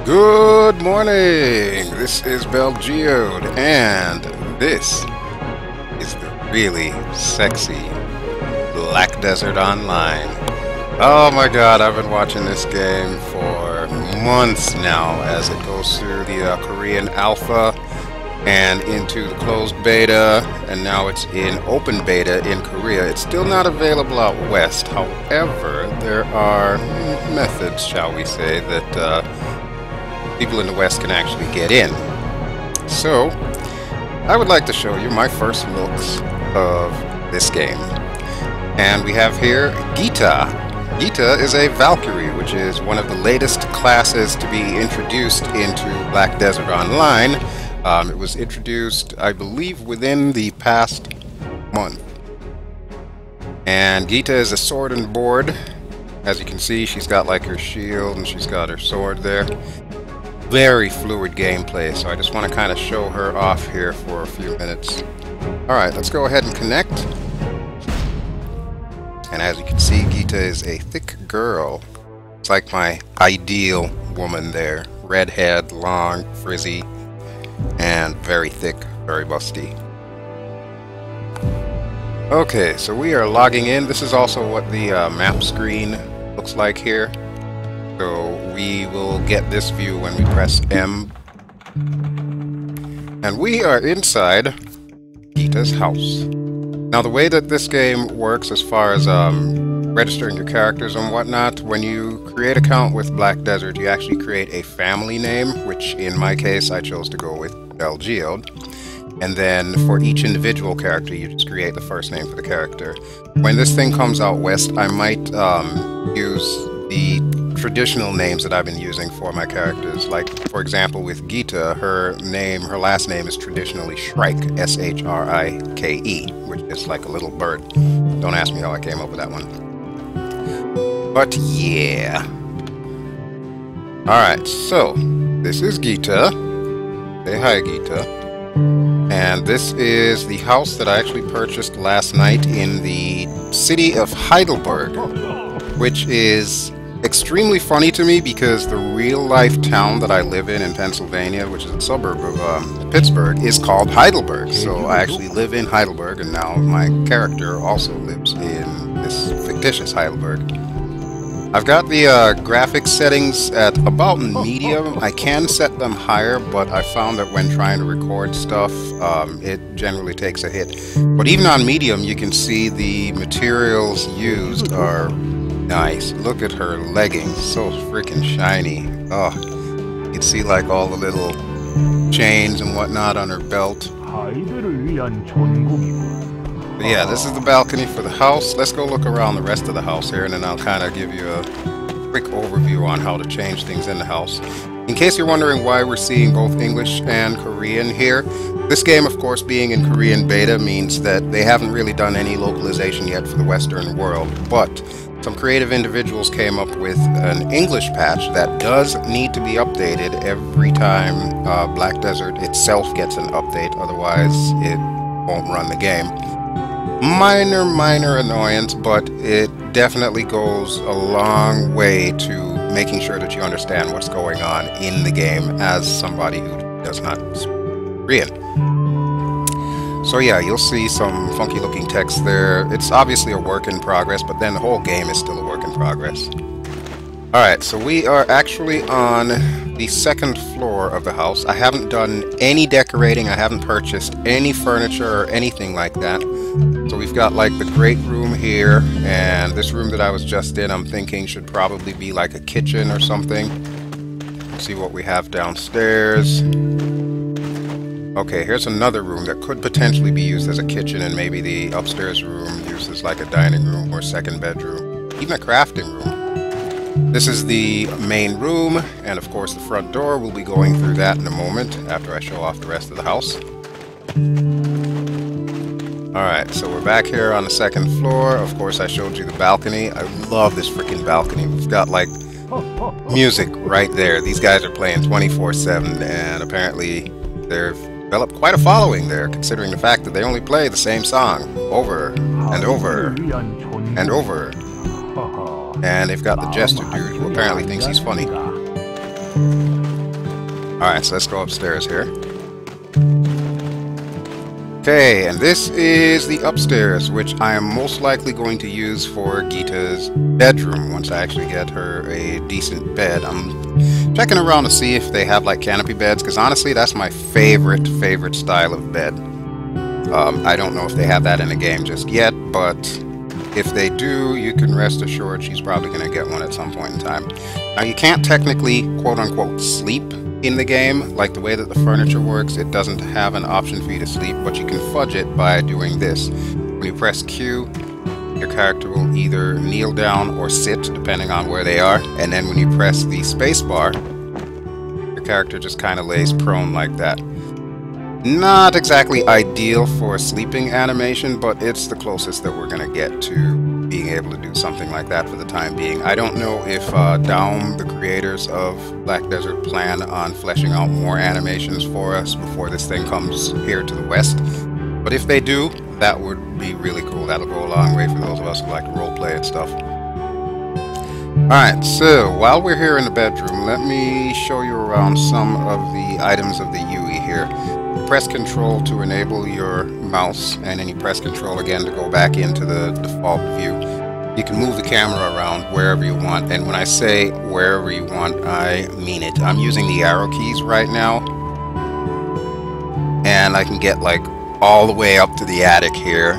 Good morning! This is BelGeode, and this is the really sexy Black Desert Online. Oh my god, I've been watching this game for months now as it goes through the Korean alpha and into the closed beta, and now it's in open beta in Korea. It's still not available out west. However, there are methods, shall we say, that people in the West can actually get in. So, I would like to show you my first looks of this game. And we have here Ghita. Ghita is a Valkyrie, which is one of the latest classes to be introduced into Black Desert Online. It was introduced, I believe, within the past month. And Ghita is a sword and board. As you can see, she's got like her shield and she's got her sword there. Very fluid gameplay, so I just want to kind of show her off here for a few minutes. Alright, let's go ahead and connect. And as you can see, Ghita is a thick girl. It's like my ideal woman there. Redhead, long, frizzy, and very thick, very busty. Okay, so we are logging in. This is also what the map screen looks like here. So we will get this view when we press M. And we are inside Ghita's house. Now the way that this game works as far as registering your characters and whatnot, when you create an account with Black Desert, you actually create a family name, which in my case I chose to go with BelGeode. And then for each individual character, you just create the first name for the character. When this thing comes out west, I might use the traditional names that I've been using for my characters. Like, for example, with Ghita, her last name is traditionally Shrike, S-H-R-I-K-E, which is like a little bird. Don't ask me how I came up with that one. But yeah. Alright, so, this is Ghita. Say hi, Ghita. And this is the house that I actually purchased last night in the city of Heidelberg, which is extremely funny to me because the real-life town that I live in Pennsylvania, which is a suburb of Pittsburgh, is called Heidelberg. So I actually live in Heidelberg, and now my character also lives in this fictitious Heidelberg. I've got the graphics settings at about medium. I can set them higher, but I found that when trying to record stuff, it generally takes a hit. But even on medium, you can see the materials used are nice. Look at her leggings, so freaking shiny. Oh, you can see like all the little chains and whatnot on her belt. But yeah, this is the balcony for the house. Let's go look around the rest of the house here, and then I'll kind of give you a quick overview on how to change things in the house. In case you're wondering why we're seeing both English and Korean here, this game, of course, being in Korean beta means that they haven't really done any localization yet for the Western world, but some creative individuals came up with an English patch that does need to be updated every time Black Desert itself gets an update, otherwise it won't run the game. Minor annoyance, but it definitely goes a long way to making sure that you understand what's going on in the game as somebody who does not speak Korean. So yeah, you'll see some funky looking text there. It's obviously a work in progress, but then the whole game is still a work in progress. Alright, so we are actually on the second floor of the house. I haven't done any decorating, I haven't purchased any furniture or anything like that. So we've got like the great room here, and this room that I was just in, I'm thinking should probably be like a kitchen or something. Let's see what we have downstairs. Okay, here's another room that could potentially be used as a kitchen, and maybe the upstairs room used as like a dining room or second bedroom, even a crafting room. This is the main room, and of course the front door. We'll be going through that in a moment after I show off the rest of the house. Alright, so we're back here on the second floor. Of course, I showed you the balcony. I love this freaking balcony. We've got like music right there. These guys are playing 24/7, and apparently they've developed quite a following there, considering the fact that they only play the same song over and over and over. And they've got the Jester dude, who apparently thinks he's funny. Alright, so let's go upstairs here. Okay, and this is the upstairs, which I am most likely going to use for Ghita's bedroom once I actually get her a decent bed. I'm checking around to see if they have like canopy beds, because honestly that's my favorite style of bed. I don't know if they have that in the game just yet, but if they do, you can rest assured she's probably going to get one at some point in time. Now you can't technically quote-unquote sleep in the game. Like the way that the furniture works, it doesn't have an option for you to sleep, but you can fudge it by doing this. When you press Q, your character will either kneel down or sit, depending on where they are, and then when you press the space bar, your character just kind of lays prone like that. Not exactly ideal for a sleeping animation, but it's the closest that we're going to get to being able to do something like that for the time being. I don't know if Daum, the creators of Black Desert, plan on fleshing out more animations for us before this thing comes here to the west. But if they do, that would be really cool. That'll go a long way for those of us who like to roleplay and stuff. Alright, so while we're here in the bedroom, let me show you around some of the items of the UI here. Press Control to enable your mouse, and then you press Control again to go back into the default view. You can move the camera around wherever you want, and when I say wherever you want, I mean it. I'm using the arrow keys right now, and I can get like all the way up to the attic here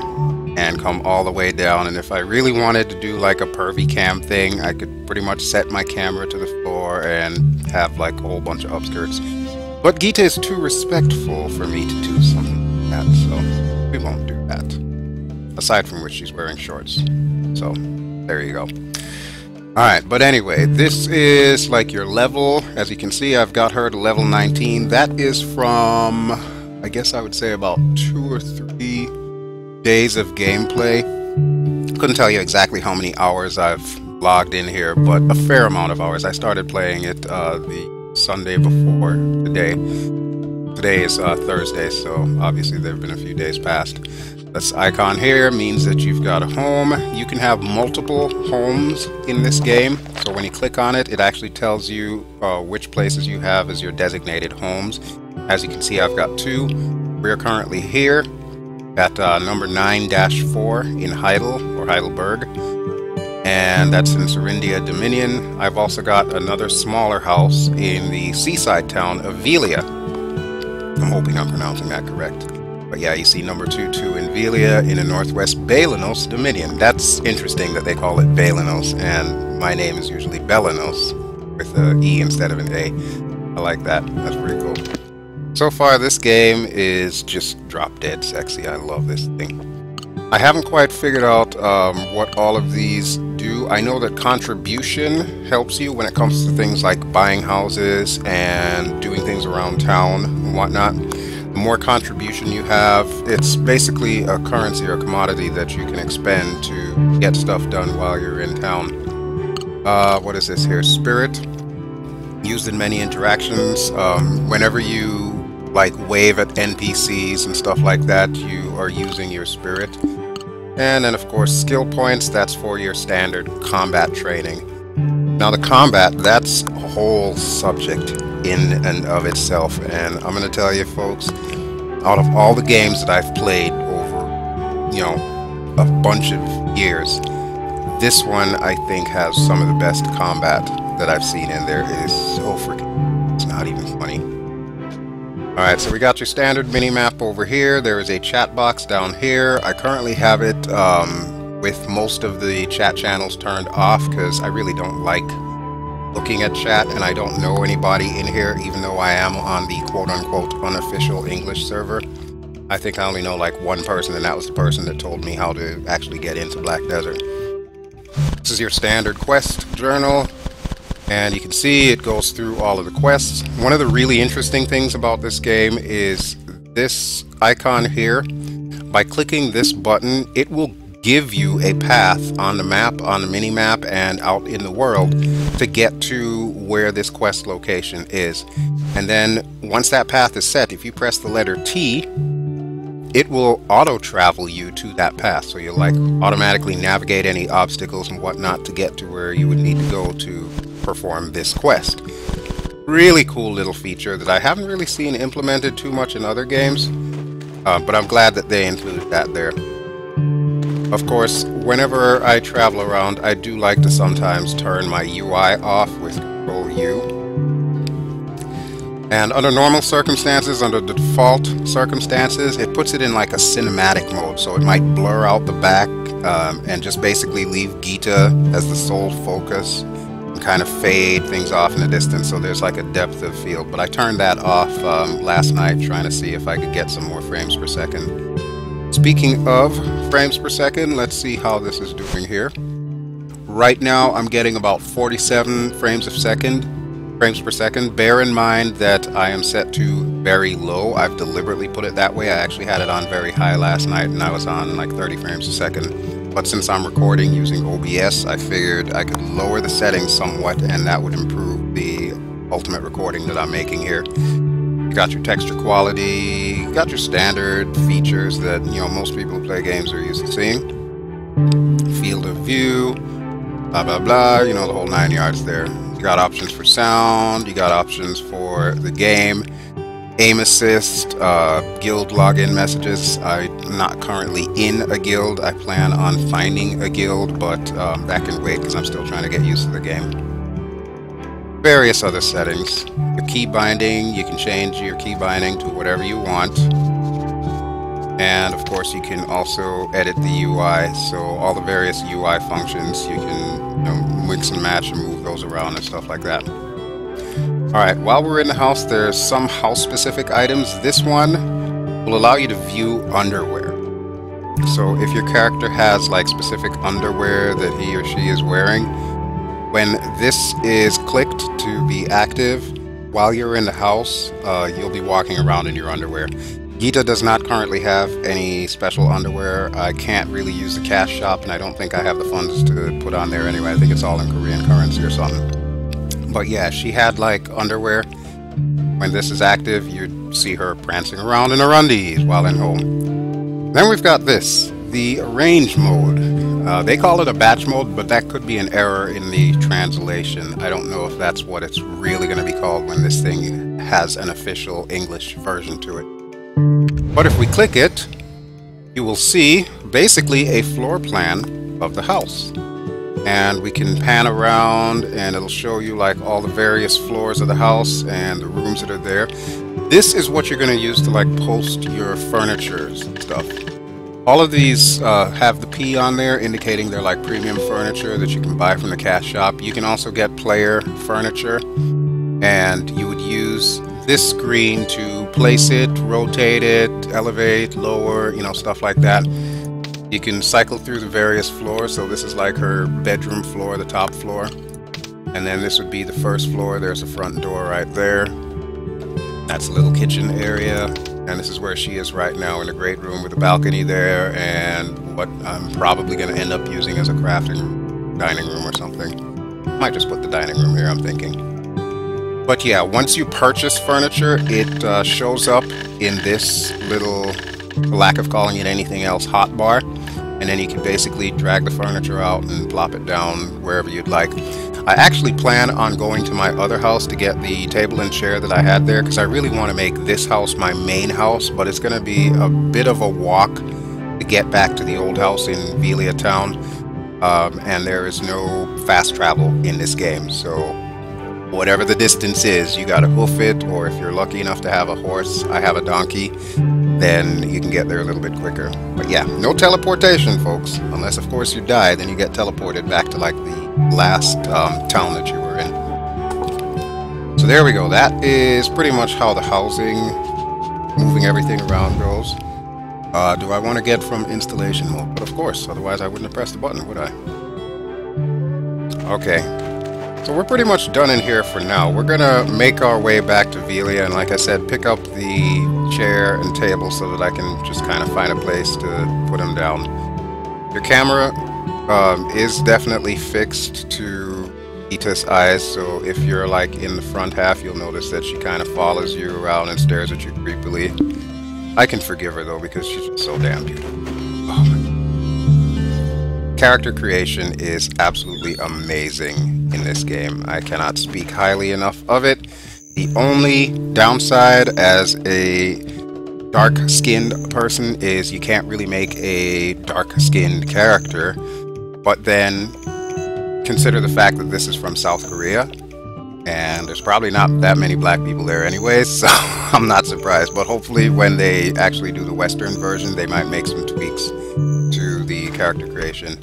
and come all the way down, and if I really wanted to do like a pervy cam thing, I could pretty much set my camera to the floor and have like a whole bunch of upskirts. But Ghita is too respectful for me to do something like that, so we won't do that. Aside from which she's wearing shorts. So, there you go. Alright, but anyway, this is like your level. As you can see, I've got her to level 19. That is from, I guess I would say about 2 or 3 days of gameplay. Couldn't tell you exactly how many hours I've logged in here, but a fair amount of hours. I started playing it the Sunday before today. Today is Thursday, so obviously there have been a few days past. This icon here means that you've got a home. You can have multiple homes in this game, so when you click on it, it actually tells you which places you have as your designated homes. As you can see, I've got 2. We're currently here at number 9-4 in Heidel, or Heidelberg. And that's in Serindia Dominion. I've also got another smaller house in the seaside town of Velia. I'm hoping I'm pronouncing that correct. But yeah, you see number 22 in Velia in the northwest Balanos Dominion. That's interesting that they call it Balanos, and my name is usually Belanos with an E instead of an A. I like that. That's pretty cool. So far, this game is just drop dead sexy. I love this thing. I haven't quite figured out what all of these do. I know that contribution helps you when it comes to things like buying houses and doing things around town and whatnot. The more contribution you have, it's basically a currency or a commodity that you can expend to get stuff done while you're in town. What is this here? Spirit. Used in many interactions. Whenever you like wave at NPCs and stuff like that, you are using your spirit. And then of course skill points, that's for your standard combat training. Now the combat, that's a whole subject in and of itself, and I'm gonna tell you folks, out of all the games that I've played over, you know, a bunch of years, this one I think has some of the best combat that I've seen in there. It is so freaking, it's not even funny. Alright, so we got your standard mini-map over here. There is a chat box down here. I currently have it with most of the chat channels turned off because I really don't like looking at chat, and I don't know anybody in here, even though I am on the quote-unquote unofficial English server. I think I only know like one person, and that was the person that told me how to actually get into Black Desert. This is your standard quest journal. And you can see it goes through all of the quests. One of the really interesting things about this game is this icon here. By clicking this button, it will give you a path on the map, on the mini-map, and out in the world to get to where this quest location is. And then once that path is set, if you press the letter T, it will auto-travel you to that path. So you'll like automatically navigate any obstacles and whatnot to get to where you would need to go to perform this quest. Really cool little feature that I haven't really seen implemented too much in other games, but I'm glad that they included that there. Of course, whenever I travel around, I do like to sometimes turn my UI off with Control U. And under normal circumstances, under the default circumstances, it puts it in like a cinematic mode, so it might blur out the back and just basically leave Ghita as the sole focus and kind of fade things off in the distance, so there's like a depth of field. But I turned that off last night, trying to see if I could get some more frames per second. Speaking of frames per second, let's see how this is doing here. Right now I'm getting about 47 frames per second. Bear in mind that I am set to very low. I've deliberately put it that way. I actually had it on very high last night and I was on like 30 frames a second. But since I'm recording using OBS, I figured I could lower the settings somewhat and that would improve the ultimate recording that I'm making here. You got your texture quality, you got your standard features that, you know, most people who play games are used to seeing. Field of view, blah blah blah, you know, the whole 9 yards there. You got options for sound, you got options for the game, aim assist, guild login messages. I'm not currently in a guild. I plan on finding a guild, but that can wait because I'm still trying to get used to the game. Various other settings. Your key binding, you can change your key binding to whatever you want. And of course you can also edit the UI, so all the various UI functions you can, you know, mix and match and move those around and stuff like that. Alright, while we're in the house, there's some house specific items. This one will allow you to view underwear. So if your character has like specific underwear that he or she is wearing, when this is clicked to be active, while you're in the house, you'll be walking around in your underwear. Ghita does not currently have any special underwear. I can't really use the cash shop, and I don't think I have the funds to put on there anyway. I think it's all in Korean currency or something. But yeah, she had like underwear. When this is active, you'd see her prancing around in her undies while in home. Then we've got this, the arrange mode. They call it a batch mode, but that could be an error in the translation. I don't know if that's what it's really going to be called when this thing has an official English version to it. But if we click it, you will see basically a floor plan of the house. And we can pan around and it'll show you like all the various floors of the house and the rooms that are there. This is what you're going to use to like post your furniture and stuff. All of these have the P on there, indicating they're like premium furniture that you can buy from the cash shop. You can also get player furniture, and you would use this screen to place it, rotate it, elevate, lower, you know, stuff like that. You can cycle through the various floors. So this is like her bedroom floor, the top floor. And then this would be the first floor. There's a front door right there. That's a little kitchen area. And this is where she is right now, in the great room with a balcony there, and what I'm probably going to end up using as a crafting dining room or something. Might just put the dining room here, I'm thinking. But yeah, once you purchase furniture, it shows up in this little, for lack of calling it anything else, hotbar. And then you can basically drag the furniture out and plop it down wherever you'd like. I actually plan on going to my other house to get the table and chair that I had there, because I really want to make this house my main house, but it's going to be a bit of a walk to get back to the old house in Velia Town, and there is no fast travel in this game, so whatever the distance is, you got to hoof it, or if you're lucky enough to have a horse, I have a donkey, then you can get there a little bit quicker. But yeah, no teleportation, folks, unless of course you die, then you get teleported back to like the last town that you were in. So there we go. That is pretty much how the housing, moving everything around goes. Do I want to get from installation mode? But of course, otherwise I wouldn't have pressed the button, would I? Okay, so we're pretty much done in here for now. We're gonna make our way back to Velia, and like I said, pick up the chair and table so that I can just kind of find a place to put them down. Your camera is definitely fixed to Ghita's eyes, so if you're like in the front half, you'll notice that she kind of follows you around and stares at you creepily. I can forgive her though, because she's just so damn beautiful. Oh my. Character creation is absolutely amazing in this game. I cannot speak highly enough of it. The only downside as a dark-skinned person is you can't really make a dark-skinned character, but then consider the fact that this is from South Korea, and there's probably not that many black people there anyways, so I'm not surprised. But hopefully when they actually do the Western version, they might make some tweaks to the character creation.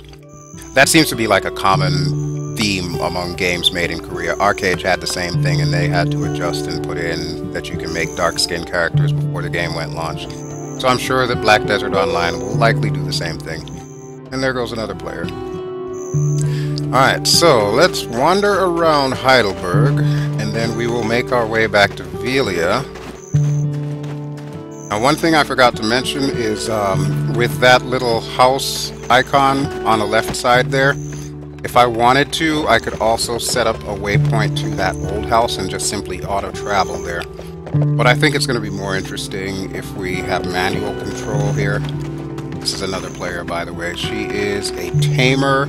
That seems to be like a common theme among games made in Korea. Arcade had the same thing, and they had to adjust and put in that you can make dark-skinned characters before the game went launched. So I'm sure that Black Desert Online will likely do the same thing. And there goes another player. Alright, so let's wander around Heidelberg, and then we will make our way back to Velia. Now, one thing I forgot to mention is with that little house icon on the left side there, if I wanted to, I could also set up a waypoint to that old house and just simply auto-travel there. But I think it's going to be more interesting if we have manual control here. This is another player, by the way. She is a tamer,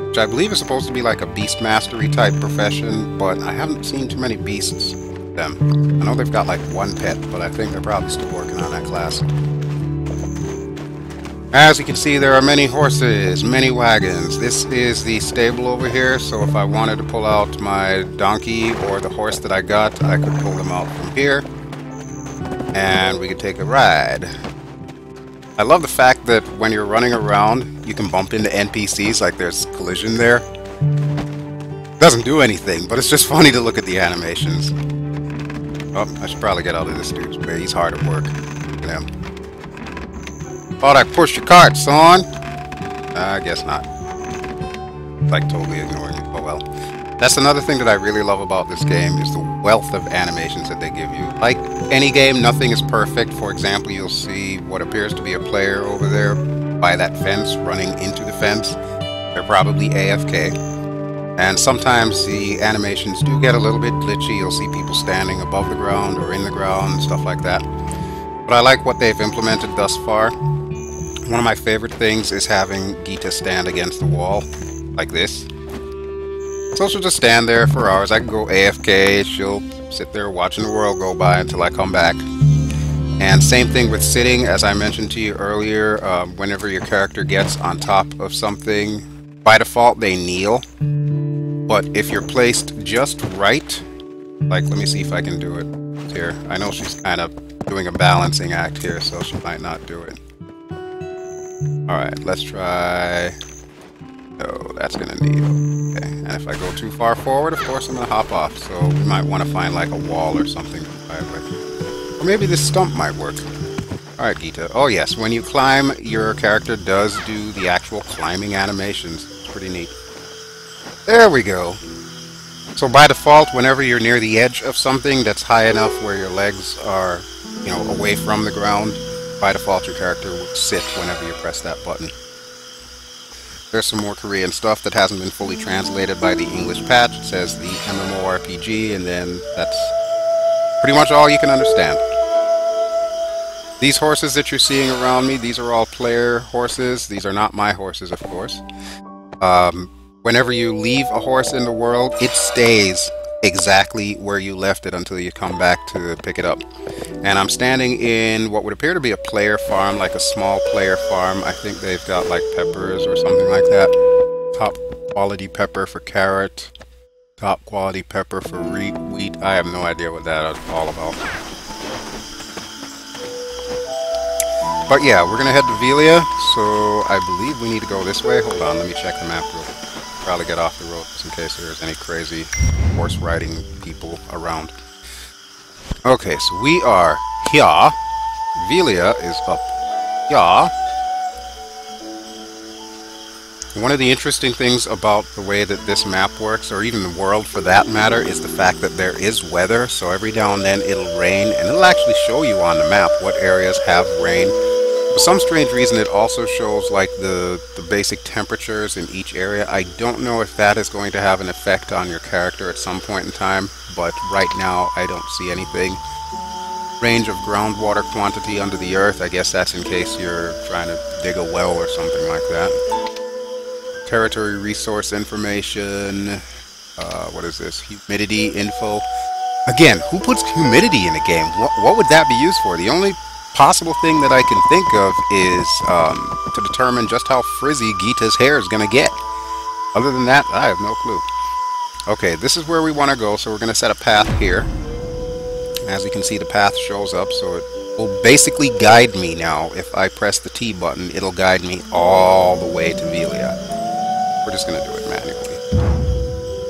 which I believe is supposed to be like a beast mastery type profession, but I haven't seen too many beasts with them. I know they've got like one pet, but I think they're probably still working on that class. As you can see, there are many horses, many wagons. This is the stable over here, so if I wanted to pull out my donkey or the horse that I got, I could pull them out from here, and we could take a ride. I love the fact that when you're running around, you can bump into NPCs, like there's collision there. Doesn't do anything, but it's just funny to look at the animations. Oh, I should probably get out of this dude's way. He's hard at work. Look at him. Thought I pushed your cart, son. I guess not. Like totally ignoring me. Oh well. That's another thing that I really love about this game is the wealth of animations that they give you. Like any game, nothing is perfect. For example, you'll see what appears to be a player over there by that fence running into the fence. They're probably AFK. And sometimes the animations do get a little bit glitchy. You'll see people standing above the ground or in the ground and stuff like that. But I like what they've implemented thus far. One of my favorite things is having Ghita stand against the wall, like this. So she'll just stand there for hours. I can go AFK, she'll sit there watching the world go by until I come back. And same thing with sitting, as I mentioned to you earlier, whenever your character gets on top of something, by default they kneel. But if you're placed just right, like let me see if I can do it here. I know she's kind of doing a balancing act here, so she might not do it. Alright, let's try... Oh, that's gonna need... Okay, and if I go too far forward, of course I'm gonna hop off, so we might want to find like a wall or something to ride with. Or maybe this stump might work. Alright, Ghita. Oh yes, when you climb, your character does do the actual climbing animations. It's pretty neat. There we go! So by default, whenever you're near the edge of something that's high enough where your legs are, you know, away from the ground, by default, your character will sit whenever you press that button. There's some more Korean stuff that hasn't been fully translated by the English patch. It says the MMORPG, and then that's pretty much all you can understand. These horses that you're seeing around me, these are all player horses. These are not my horses, of course. Whenever you leave a horse in the world, it stays exactly where you left it until you come back to pick it up. And I'm standing in what would appear to be a player farm, like a small player farm. I think they've got like peppers or something like that. Top quality pepper for carrot, top quality pepper for wheat. I have no idea what that is all about. But yeah, we're gonna head to Velia, so I believe we need to go this way. Hold on, let me check the map real quick. Probably get off the road just in case there's any crazy horse riding people around. Okay, so we are here. Velia is up here. One of the interesting things about the way that this map works, or even the world for that matter, is the fact that there is weather. So every now and then it'll rain, and it'll actually show you on the map what areas have rain. For some strange reason, it also shows like the basic temperatures in each area. I don't know if that is going to have an effect on your character at some point in time, but right now I don't see anything. Range of groundwater quantity under the earth, I guess that's in case you're trying to dig a well or something like that. Territory resource information, what is this? Humidity info. Again, who puts humidity in a game? What would that be used for? The only possible thing that I can think of is to determine just how frizzy Ghita's hair is going to get. Other than that, I have no clue. Okay, this is where we want to go, so we're going to set a path here. As you can see, the path shows up, so it will basically guide me now. If I press the T button, it'll guide me all the way to Velia. We're just going to do it manually.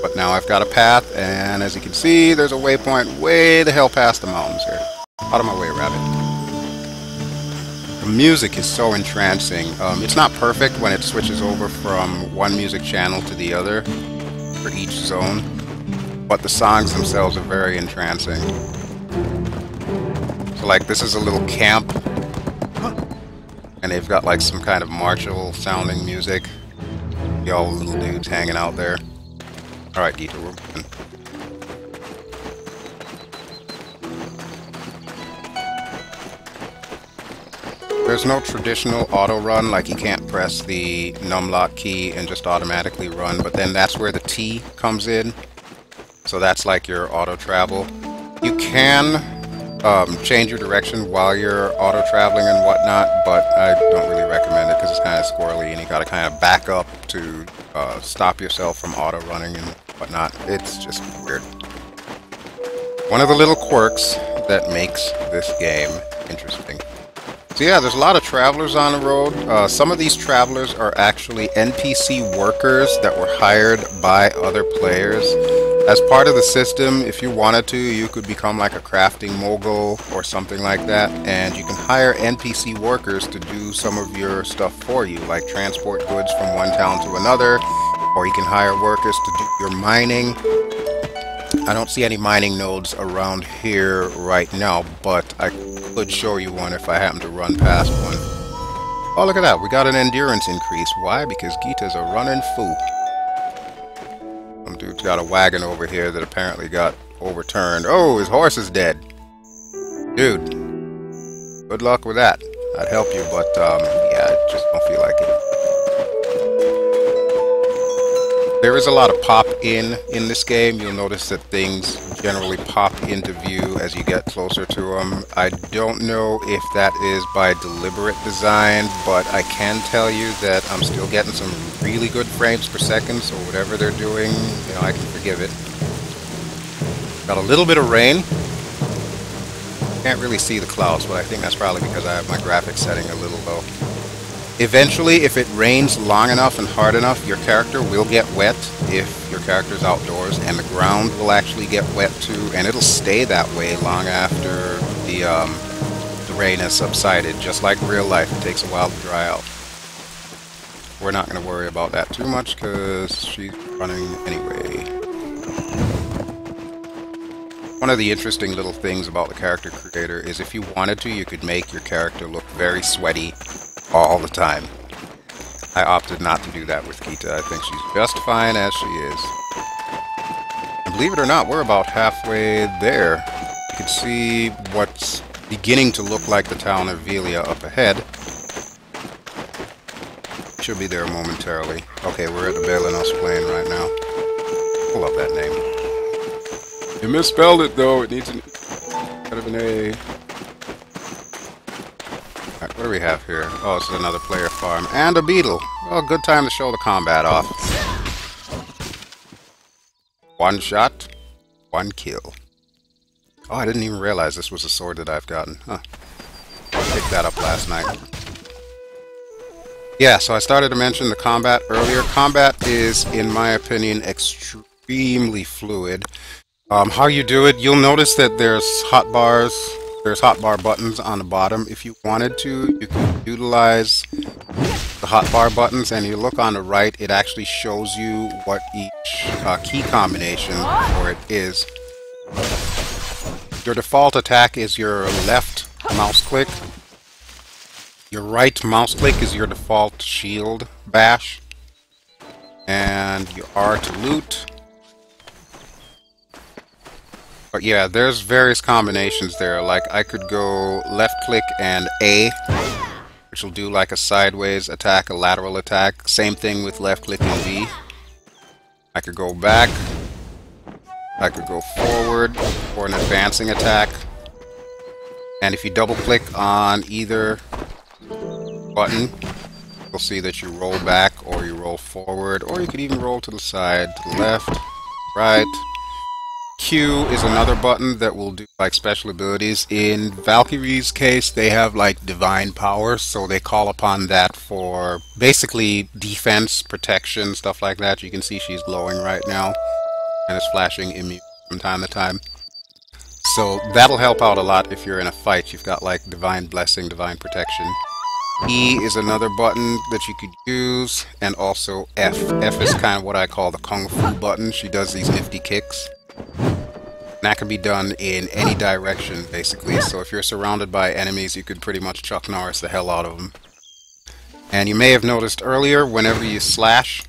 But now I've got a path, and as you can see, there's a waypoint way the hell past the mountains here. Out of my way, rabbit. The music is so entrancing. It's not perfect when it switches over from one music channel to the other for each zone, but the songs themselves are very entrancing. So like this is a little camp, and they've got like some kind of martial sounding music. Y'all little dudes hanging out there. Alright, Ghita, we're moving. There's no traditional auto run, like you can't press the numlock key and just automatically run, but then that's where the T comes in. So that's like your auto travel. You can change your direction while you're auto traveling and whatnot, but I don't really recommend it because it's kind of squirrely and you gotta kind of back up to stop yourself from auto running and whatnot. It's just weird. One of the little quirks that makes this game interesting. So yeah, there's a lot of travelers on the road. Some of these travelers are actually NPC workers that were hired by other players. As part of the system, if you wanted to, you could become like a crafting mogul or something like that, and you can hire NPC workers to do some of your stuff for you, like transport goods from one town to another, or you can hire workers to do your mining. I don't see any mining nodes around here right now, but I could show you one if I happen to run past one. Oh, look at that. We got an endurance increase. Why? Because Ghita's a running fool. Some dude's got a wagon over here that apparently got overturned. Oh, his horse is dead. Dude, good luck with that. I'd help you, but yeah, I just don't feel like it. There is a lot of pop-in this game. You'll notice that things generally pop into view as you get closer to them. I don't know if that is by deliberate design, but I can tell you that I'm still getting some really good frames per second, so whatever they're doing, you know, I can forgive it. Got a little bit of rain. Can't really see the clouds, but I think that's probably because I have my graphics setting a little low. Eventually, if it rains long enough and hard enough, your character will get wet if your character's outdoors, and the ground will actually get wet too, and it'll stay that way long after the rain has subsided. Just like real life, it takes a while to dry out. We're not going to worry about that too much because she's running anyway. One of the interesting little things about the character creator is if you wanted to, you could make your character look very sweaty all the time. I opted not to do that with Ghita. I think she's just fine as she is. And believe it or not, we're about halfway there. You can see what's beginning to look like the town of Velia up ahead. Should be there momentarily. Okay, we're at the Belenos Plain right now. I love that name. You misspelled it though. It needs an A. Alright, what do we have here? Oh, this is another player farm. And a beetle. Well, good time to show the combat off. One shot, one kill. Oh, I didn't even realize this was a sword that I've gotten. Huh. I picked that up last night. Yeah, so I started to mention the combat earlier. Combat is, in my opinion, extremely fluid. How you do it, you'll notice that there's hotbars. There's hotbar buttons on the bottom. If you wanted to, you can utilize the hotbar buttons, and you look on the right, it actually shows you what each key combination for it is. Your default attack is your left mouse click. Your right mouse click is your default shield bash. And your R to loot. But yeah, there's various combinations there. Like I could go left click and A, which will do like a sideways attack, a lateral attack. Same thing with left click and V. I could go back, I could go forward for an advancing attack. And if you double click on either button, you'll see that you roll back or you roll forward, or you could even roll to the side, to the left, right. Q is another button that will do like special abilities. In Valkyrie's case, they have like divine powers, so they call upon that for basically defense, protection, stuff like that. You can see she's glowing right now and is flashing immune from time to time. So that'll help out a lot if you're in a fight. You've got like divine blessing, divine protection. E is another button that you could use, and also F. F is kind of what I call the Kung Fu button. She does these nifty kicks. And that can be done in any direction, basically. So if you're surrounded by enemies, you could pretty much Chuck Norris the hell out of them. And you may have noticed earlier, whenever you slash,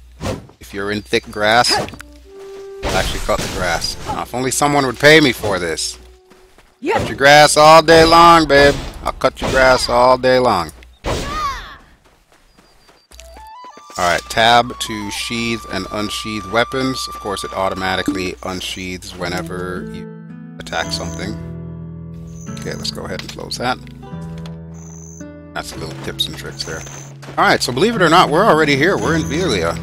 if you're in thick grass, you'll actually cut the grass. Now, if only someone would pay me for this. Cut your grass all day long, babe. I'll cut your grass all day long. Alright, tab to sheathe and unsheathe weapons. Of course, it automatically unsheathes whenever you attack something. Okay, let's go ahead and close that. That's a little tips and tricks there. Alright, so believe it or not, we're already here. We're in Velia.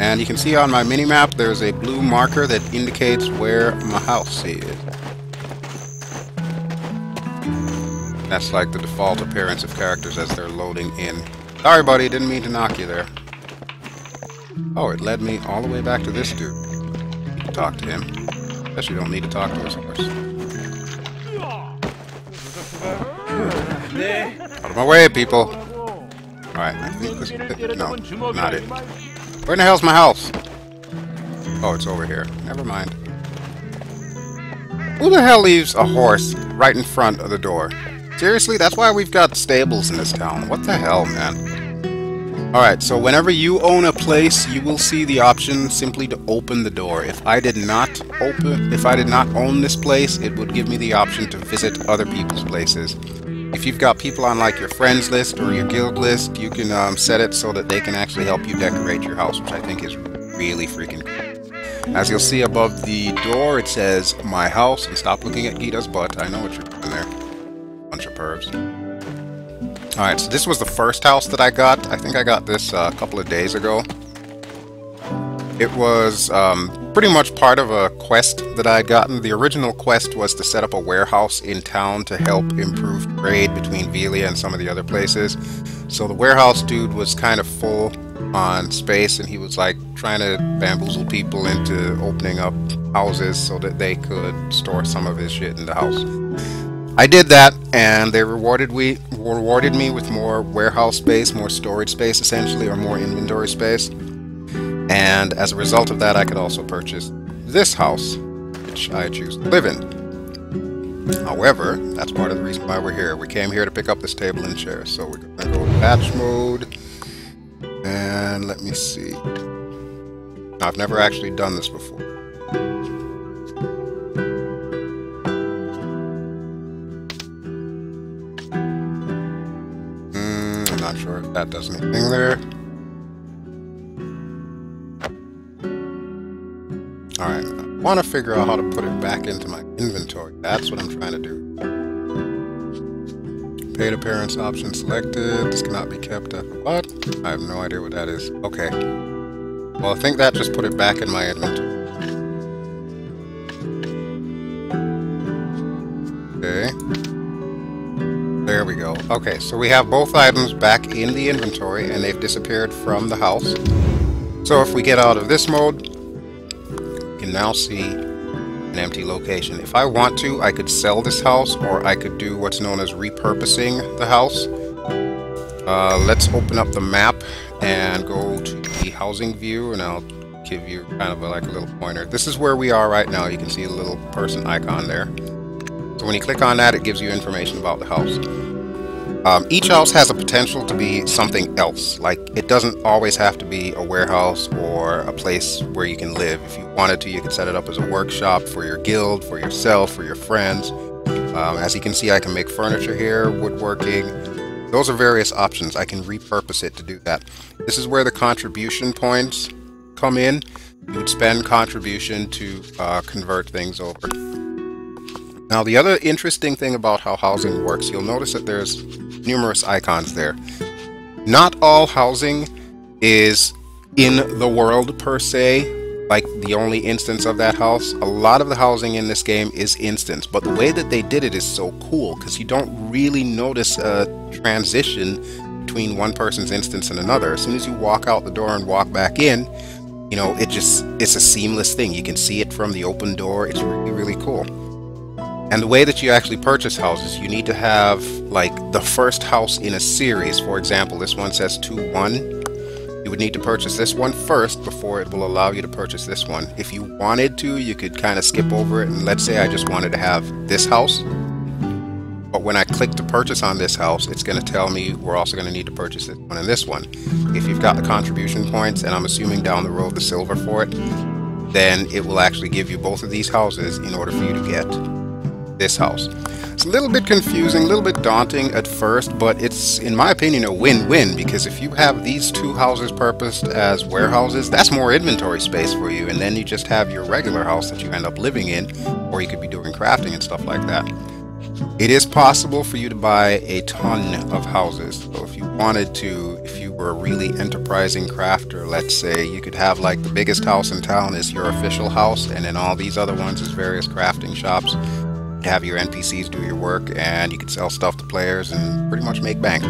And you can see on my minimap, there's a blue marker that indicates where my house is. That's like the default appearance of characters as they're loading in. Sorry, buddy, didn't mean to knock you there. Oh, it led me all the way back to this dude. Need to talk to him. Guess you don't need to talk to his horse. Out of my way, people! Alright, I think this is it. No, not it. Where in the hell's my house? Oh, it's over here. Never mind. Who the hell leaves a horse right in front of the door? Seriously? That's why we've got stables in this town. What the hell, man? Alright, so whenever you own a place, you will see the option simply to open the door. If I did not own this place, it would give me the option to visit other people's places. If you've got people on like your friends list or your guild list, you can set it so that they can actually help you decorate your house, which I think is really freaking cool. As you'll see above the door, it says, my house, and stop looking at Ghita's butt. I know what you're doing there. Bunch of pervs. Alright, so this was the first house that I got. I think I got this a couple of days ago. It was pretty much part of a quest that I had gotten. The original quest was to set up a warehouse in town to help improve trade between Velia and some of the other places. So the warehouse dude was kind of full on space, and he was like trying to bamboozle people into opening up houses so that they could store some of his shit in the house. I did that, and they rewarded me with more warehouse space, more storage space essentially, or more inventory space. And as a result of that, I could also purchase this house, which I choose to live in. However, that's part of the reason why we're here. We came here to pick up this table and chair, so we're going to go to batch mode. And let me see. Now, I've never actually done this before. Not sure if that does anything there. Alright, I want to figure out how to put it back into my inventory. That's what I'm trying to do. Paid appearance option selected. This cannot be kept after what? I have no idea what that is. Okay. Well, I think that just put it back in my inventory. Okay. There we go. Okay, so we have both items back in the inventory, and they've disappeared from the house. So if we get out of this mode, we can now see an empty location. If I want to, I could sell this house, or I could do what's known as repurposing the house. Let's open up the map and go to the housing view, and I'll give you kind of like a little pointer. This is where we are right now. You can see a little person icon there. So when you click on that, it gives you information about the house. Each house has a potential to be something else. Like, it doesn't always have to be a warehouse or a place where you can live. If you wanted to, you could set it up as a workshop for your guild, for yourself, for your friends. As you can see, I can make furniture here, woodworking. Those are various options. I can repurpose it to do that. This is where the contribution points come in. You would spend contribution to convert things over. Now, the other interesting thing about how housing works, you'll notice that there's numerous icons there. Not all housing is in the world per se, like the only instance of that house. A lot of the housing in this game is instance, but the way that they did it is so cool because you don't really notice a transition between one person's instance and another. As soon as you walk out the door and walk back in, you know, it's a seamless thing. You can see it from the open door. It's really, really cool. And the way that you actually purchase houses, you need to have like the first house in a series. For example, this one says 2-1. You would need to purchase this one first before it will allow you to purchase this one. If you wanted to, you could kind of skip over it, and let's say I just wanted to have this house. But when I click to purchase on this house, it's going to tell me we're also going to need to purchase this one and this one. If you've got the contribution points, and I'm assuming down the road the silver for it, then it will actually give you both of these houses in order for you to get this house. It's a little bit confusing, a little bit daunting at first, but it's, in my opinion, a win-win, because if you have these two houses purposed as warehouses, that's more inventory space for you, and then you just have your regular house that you end up living in, or you could be doing crafting and stuff like that. It is possible for you to buy a ton of houses, so if you wanted to, if you were a really enterprising crafter, let's say, you could have like the biggest house in town is your official house, and then all these other ones is various crafting shops. Have your NPCs do your work, and you can sell stuff to players and pretty much make bank.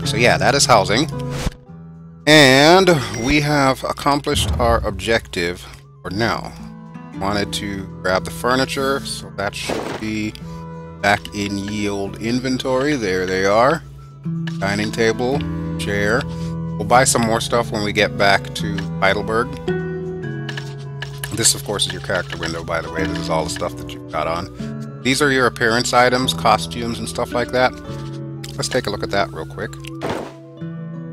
So yeah, that is housing. And we have accomplished our objective for now. Wanted to grab the furniture, so that should be back in yield inventory. There they are. Dining table, chair. We'll buy some more stuff when we get back to Heidelberg. This, of course, is your character window, by the way. This is all the stuff that you've got on. These are your appearance items, costumes, and stuff like that. Let's take a look at that real quick.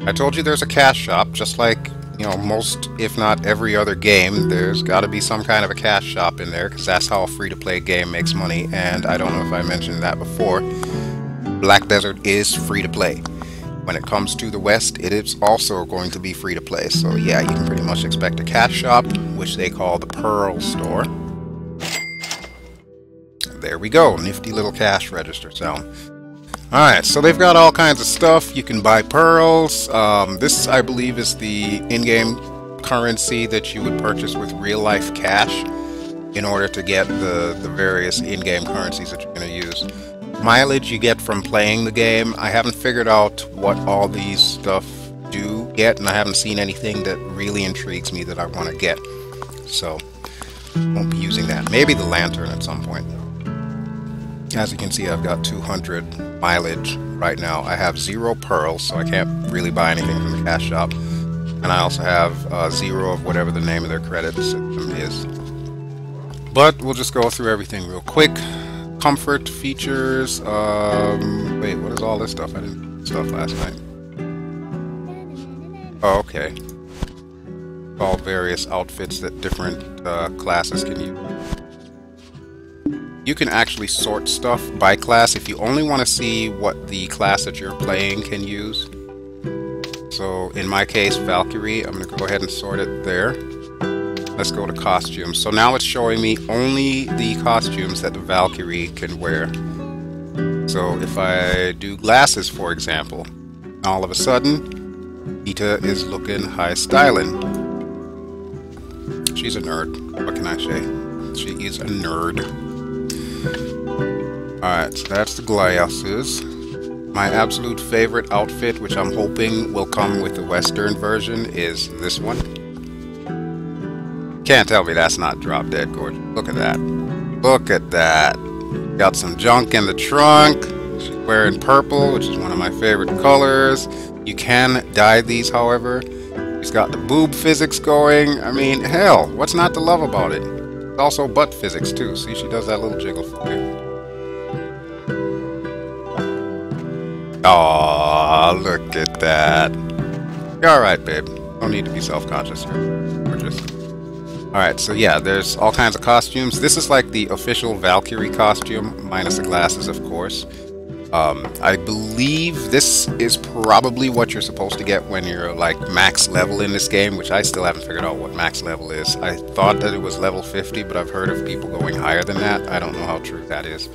I told you there's a cash shop, just like, you know, most, if not every other game. There's got to be some kind of a cash shop in there, because that's how a free-to-play game makes money. And I don't know if I mentioned that before. Black Desert is free-to-play. When it comes to the West, it is also going to be free to play. So yeah, you can pretty much expect a cash shop, which they call the Pearl Store. There we go, nifty little cash register sound. Alright, so they've got all kinds of stuff. You can buy pearls. This, I believe, is the in-game currency that you would purchase with real-life cash in order to get the various in-game currencies that you're going to use. Mileage you get from playing the game. I haven't figured out what all these stuff do yet, and I haven't seen anything that really intrigues me that I want to get. So, won't be using that. Maybe the lantern at some point. As you can see, I've got 200 mileage right now. I have 0 pearls, so I can't really buy anything from the cash shop. And I also have 0 of whatever the name of their credit system is. But we'll just go through everything real quick. Comfort features. Wait, what is all this stuff? I didn't do stuff last night. Oh, okay. All various outfits that different classes can use. You can actually sort stuff by class if you only want to see what the class that you're playing can use. So in my case, Valkyrie, I'm going to go ahead and sort it there. Let's go to costumes. So now it's showing me only the costumes that the Valkyrie can wear. So if I do glasses, for example, all of a sudden, Ghita is looking high styling. She's a nerd. What can I say? She is a nerd. Alright, so that's the glasses. My absolute favorite outfit, which I'm hoping will come with the Western version, is this one. Can't tell me that's not drop dead gorgeous. Look at that. Look at that. Got some junk in the trunk. She's wearing purple, which is one of my favorite colors. You can dye these, however. She's got the boob physics going. I mean, hell, what's not to love about it? It's also butt physics, too. See, she does that little jiggle for you. Aww, look at that. You're alright, babe. No need to be self-conscious here. Gorgeous. Alright, so yeah, there's all kinds of costumes. This is like the official Valkyrie costume, minus the glasses, of course. I believe this is probably what you're supposed to get when you're like max level in this game, which I still haven't figured out what max level is. I thought that it was level 50, but I've heard of people going higher than that. I don't know how true that is.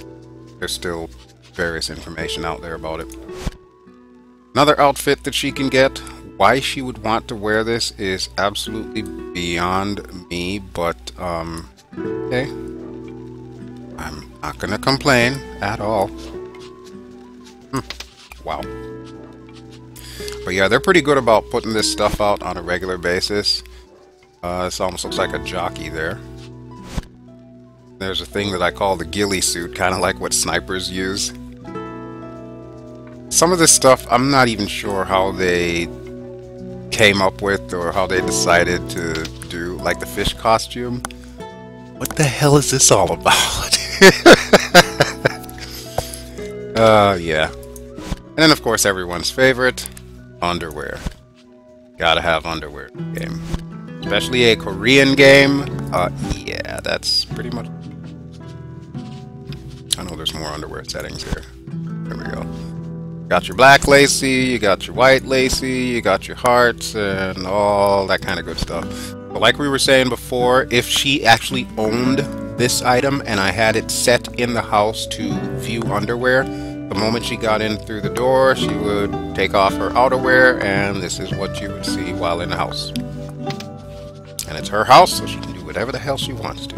There's still various information out there about it. Another outfit that she can get. Why she would want to wear this is absolutely beyond me, but okay. I'm not gonna complain at all. Wow. But yeah, they're pretty good about putting this stuff out on a regular basis. This almost looks like a jockey there. There's a thing that I call the ghillie suit, kind of like what snipers use. Some of this stuff, I'm not even sure how they came up with or how they decided to do, like the fish costume. What the hell is this all about? Yeah. And then, of course, everyone's favorite, underwear. Gotta have underwear in the game. Especially a Korean game. Yeah, that's pretty much... I know there's more underwear settings here. There we go. Got your black lacy, you got your white lacy, you got your hearts, and all that kind of good stuff. But like we were saying before, if she actually owned this item and I had it set in the house to view underwear, the moment she got in through the door, she would take off her outerwear, and this is what you would see while in the house. And it's her house, so she can do whatever the hell she wants to.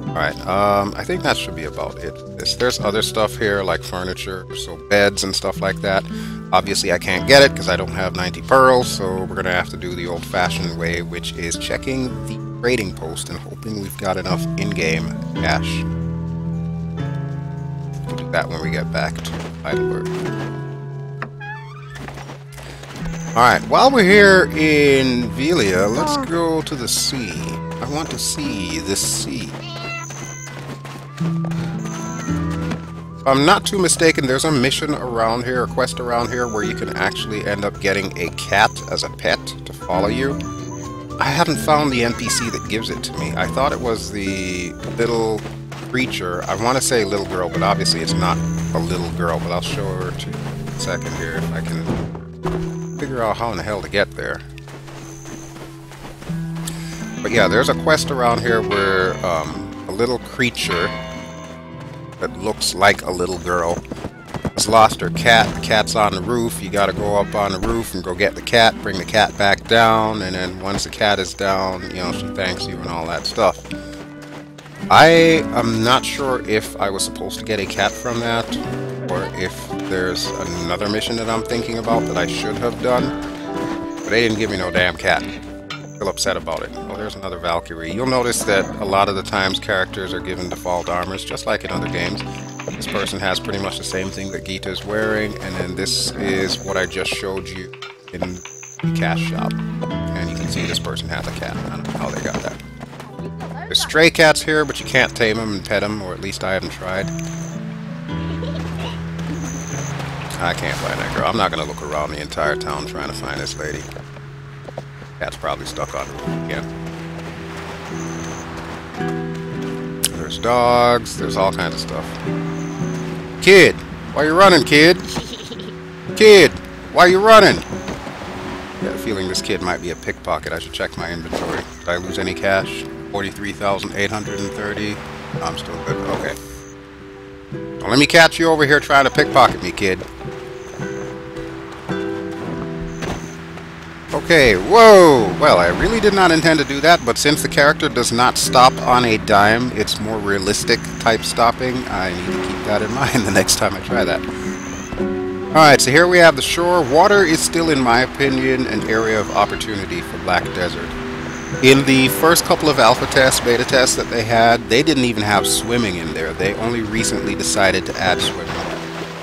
Alright, I think that should be about it. There's other stuff here, like furniture, so beds and stuff like that. Obviously, I can't get it because I don't have 90 pearls, so we're going to have to do the old-fashioned way, which is checking the trading post and hoping we've got enough in-game cash. We'll do that when we get back to Heidelberg. Alright, while we're here in Velia, let's go to the sea. I want to see the sea. If I'm not too mistaken, there's a mission around here, a quest around here, where you can actually end up getting a cat as a pet to follow you. I haven't found the NPC that gives it to me. I thought it was the little creature. I want to say little girl, but obviously it's not a little girl, but I'll show her to you in a second here if I can figure out how in the hell to get there. But yeah, there's a quest around here where a little creature that looks like a little girl has lost her cat. The cat's on the roof. You gotta go up on the roof and go get the cat, bring the cat back down, and then once the cat is down, you know, she thanks you and all that stuff. I am not sure if I was supposed to get a cat from that, or if there's another mission that I'm thinking about that I should have done, but they didn't give me no damn cat. Still upset about it. Oh, there's another Valkyrie. You'll notice that a lot of the times characters are given default armors, just like in other games. This person has pretty much the same thing that Ghita is wearing, and then this is what I just showed you in the cash shop. And you can see this person has a cat. I don't know how they got that. There's stray cats here, but you can't tame them and pet them, or at least I haven't tried. I can't find that girl. I'm not going to look around the entire town trying to find this lady. Cat's probably stuck on the roof again. There's dogs. There's all kinds of stuff. Kid! Why you running, kid? Kid! Why you running? I got a feeling this kid might be a pickpocket. I should check my inventory. Did I lose any cash? 43,830. I'm still good. Okay. Don't let me catch you over here trying to pickpocket me, kid. Okay, whoa! Well, I really did not intend to do that, but since the character does not stop on a dime, it's more realistic type stopping. I need to keep that in mind the next time I try that. Alright, so here we have the shore. Water is still, in my opinion, an area of opportunity for Black Desert. In the first couple of alpha tests, beta tests that they had, they didn't even have swimming in there. They only recently decided to add swimming.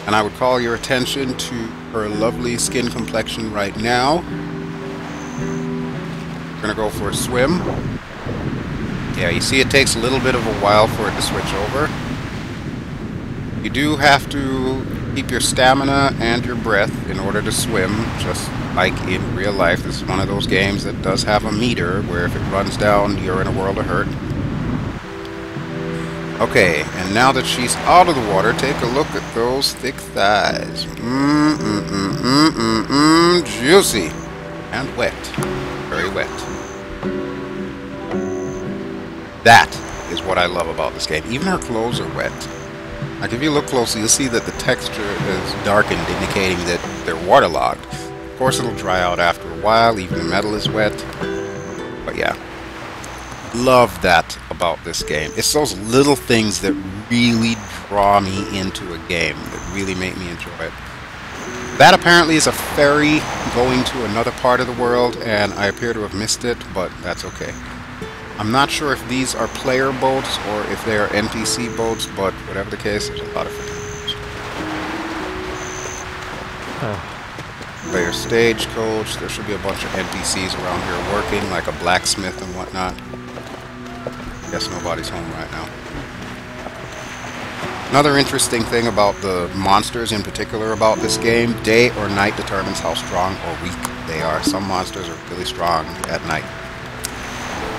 And I would call your attention to her lovely skin complexion right now. We're gonna go for a swim. Yeah, you see it takes a little bit of a while for it to switch over. You do have to keep your stamina and your breath in order to swim, just like in real life. This is one of those games that does have a meter where if it runs down, you're in a world of hurt. Okay, and now that she's out of the water, take a look at those thick thighs. Juicy. And wet. Very wet. That is what I love about this game. Even her clothes are wet. Like, if you look closely, you'll see that the texture is darkened, indicating that they're waterlogged. Of course, it'll dry out after a while. Even the metal is wet. But yeah. Love that about this game. It's those little things that really draw me into a game, that really make me enjoy it. That apparently is a ferry going to another part of the world, and I appear to have missed it, but that's okay. I'm not sure if these are player boats or if they are NPC boats, but whatever the case, there's a lot of freaking player stagecoach. There should be a bunch of NPCs around here working, like a blacksmith and whatnot. Guess nobody's home right now. Another interesting thing about the monsters in particular about this game, day or night determines how strong or weak they are. Some monsters are really strong at night.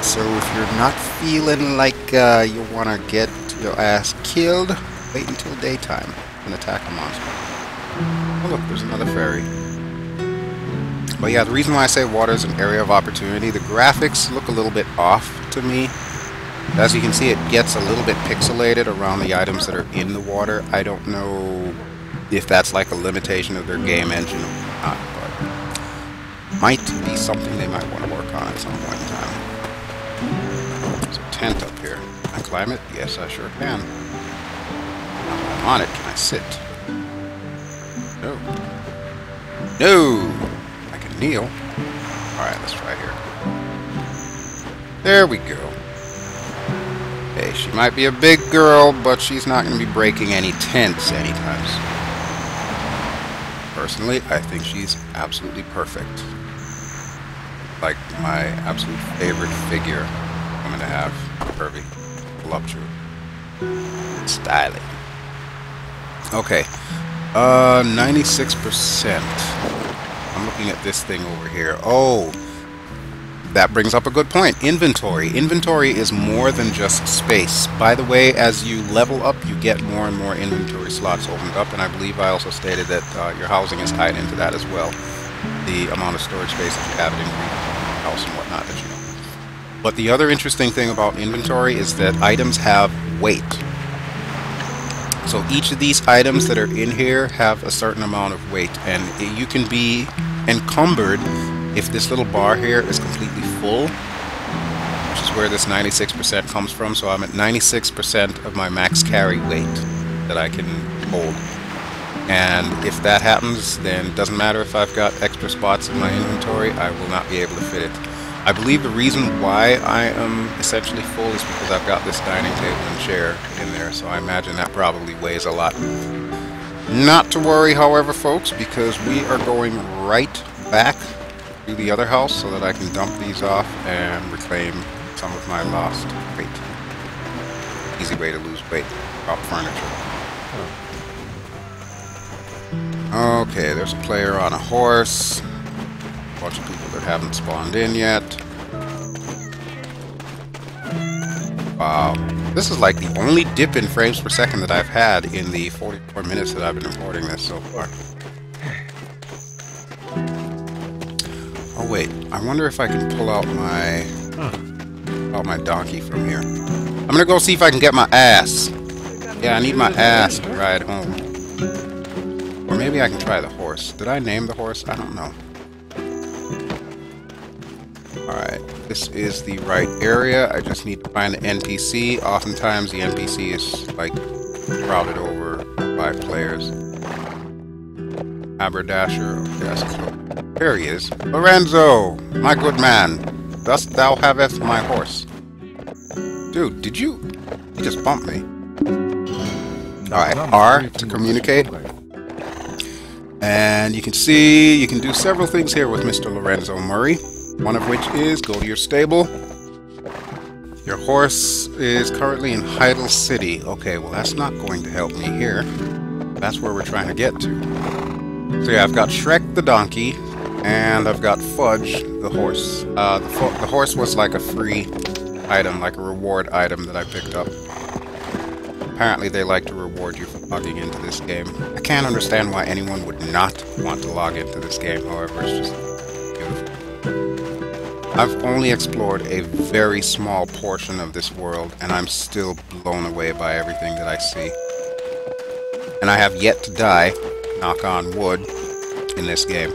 So if you're not feeling like you want to get your ass killed, wait until daytime and attack a monster. Oh look, there's another ferry. But yeah, the reason why I say water is an area of opportunity, the graphics look a little bit off to me. As you can see, it gets a little bit pixelated around the items that are in the water. I don't know if that's like a limitation of their game engine or not, but might be something they might want to work on at some point in time. There's a tent up here. Can I climb it? Yes, I sure can. I'm on it. Can I sit? No. No! I can kneel. Alright, let's try here. There we go. Okay, she might be a big girl, but she's not going to be breaking any tents anytime soon. Personally, I think she's absolutely perfect. Like my absolute favorite figure I'm going to have. Curvy. Voluptuous. Styling. Okay. 96%. I'm looking at this thing over here. Oh! That brings up a good point. Inventory. Inventory is more than just space. By the way, as you level up, you get more and more inventory slots opened up, and I believe I also stated that your housing is tied into that as well. The amount of storage space that you have in your house and whatnot that you know. But the other interesting thing about inventory is that items have weight. So each of these items that are in here have a certain amount of weight, and you can be encumbered if this little bar here is completely full, which is where this 96% comes from. So I'm at 96% of my max carry weight that I can hold. And if that happens, then it doesn't matter if I've got extra spots in my inventory, I will not be able to fit it. I believe the reason why I am essentially full is because I've got this dining table and chair in there, so I imagine that probably weighs a lot. Not to worry, however, folks, because we are going right back to the other house so that I can dump these off and reclaim some of my lost weight. Easy way to lose weight without furniture. Okay, there's a player on a horse. A bunch of people that haven't spawned in yet. Wow. This is like the only dip in frames per second that I've had in the 44 minutes that I've been recording this so far. Oh wait, I wonder if I can pull out my donkey from here. I'm gonna go see if I can get my ass. Yeah, I need my ass to ride home. Or maybe I can try the horse. Did I name the horse? I don't know. Alright, this is the right area. I just need to find the NPC. Oftentimes the NPC is like crowded over by players. Haberdasher, yes, there he is. Lorenzo, my good man, dost thou haveth my horse? Dude, did you? You just bumped me. Alright, R to communicate. And you can see, you can do several things here with Mr. Lorenzo Murray. One of which is go to your stable. Your horse is currently in Heidel City. Okay, well that's not going to help me here. That's where we're trying to get to. So yeah, I've got Shrek the donkey, and I've got Fudge the horse. The horse was like a free item, like a reward item that I picked up. apparently they like to reward you for logging into this game. I can't understand why anyone would not want to log into this game, however, it's just beautiful. I've only explored a very small portion of this world, and I'm still blown away by everything that I see. And I have yet to die, knock on wood, in this game.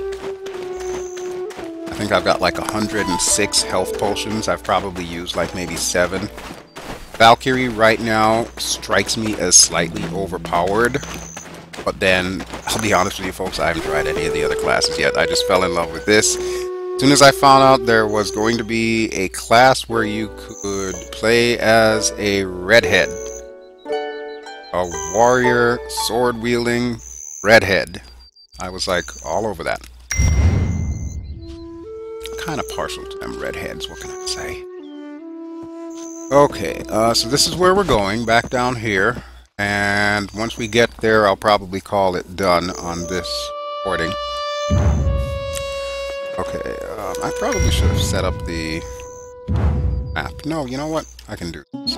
I think I've got like 106 health potions. I've probably used like maybe 7. Valkyrie right now strikes me as slightly overpowered, but then, I'll be honest with you folks, I haven't tried any of the other classes yet. I just fell in love with this. As soon as I found out there was going to be a class where you could play as a redhead. A warrior, sword-wielding redhead. I was like, all over that. Kind of partial to them redheads, what can I say? Okay, so this is where we're going, back down here. And once we get there, I'll probably call it done on this recording. Okay, I probably should have set up the map. No, you know what? I can do this.